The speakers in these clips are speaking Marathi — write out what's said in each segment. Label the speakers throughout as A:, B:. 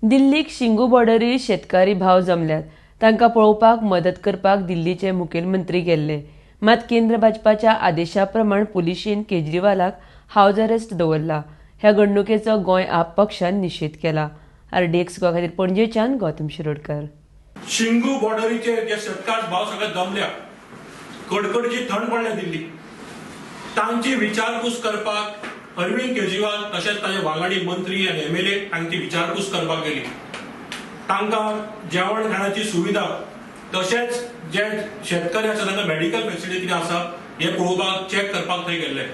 A: दिल्लीक शिंगू बॉर्डरीर शेतकारी भाव जमल्यात. तांकां पळोवपाक मदत करपाक दिल्लीचे मुखेलमंत्री गेल्ले. मात केंद्र भाजपाच्या आदेशा प्रमाण पुलिशेन केजरीवालाक हावज अरेस्ट दवरला. ह्या घडणुकेचो गोंय आप पक्षान निशेध केला. RDX खातीर पणजेच्यान गौतम शिरोडकर.
B: शिंगू बॉर्डरीचेर जे शेतकार भाव सगळे जमल्या, कडकडची थंड पडल्या दिल्ली. तांची विचारपूस करपाक अरविंद केजरीवाल तशेंच ताचे वांगडी मंत्री आनी MLA तांची विचारपूस करपाक गेली. तांकां जेवण खाणाची सुविधा तशेंच जे शेतकरी आसा तांकां मेडिकल फेसिलिटी कितें आसा हे पळोवपाक चॅक करपाक थंय गेल्ले.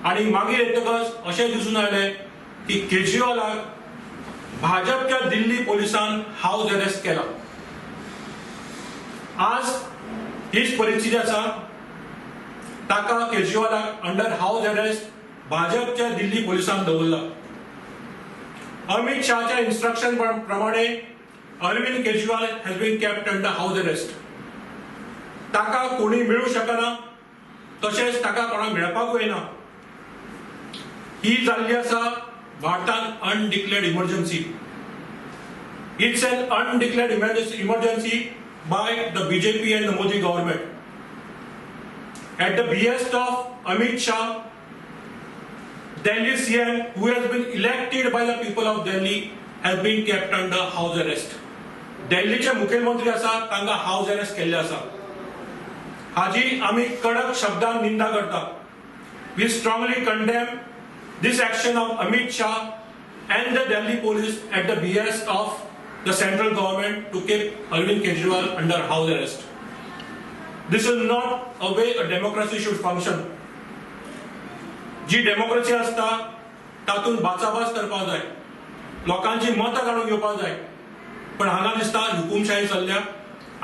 B: आनी मागीर येतकच अशें दिसून आयलें की केजरीवालाक भाजपच्या दिल्ली पोलिसान हावज अरेस्ट केला. आज हीच परिस्थिती आसा. ताका केजरीवालाक अंडर हावज अरेस्ट भाजपच्या दिल्ली पोलिसान दवरला. अमित शाहच्या इन्स्ट्रक्शन प्रमाणे Arvind Kejriwal has been kept under house arrest. ताका कोणी मेळूं शकना, तशेंच ताका कोणाक मेळपाकूय ना. ही जाल्ली आसा भारतांत undeclared emergency. It's an undeclared emergency by the BJP and the Modi government. At the behest of Amit Shah, Delhi CM, who has been elected by the people of Delhi, has been kept under house arrest. Delhiचे मुख्यमंत्री आसा तांकां हाऊस अरेस्ट केल्ले आसा. हाजी आमी कडक शब्दांत निंदा करता. We strongly condemn this action of Amit Shah and the Delhi police at the behest of the central government to keep Arvind Kejriwal under house arrest. This is not a way a democracy should function. जी डेमोक्रेसी असता तातून बाचाबाच करपाक जाय, लोकांची मतां काडून घेवपाक जाय. पण हांगा दिसता हुकुमशाही चल्ल्या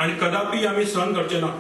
B: आनी कदापि आमी सहन करचे ना.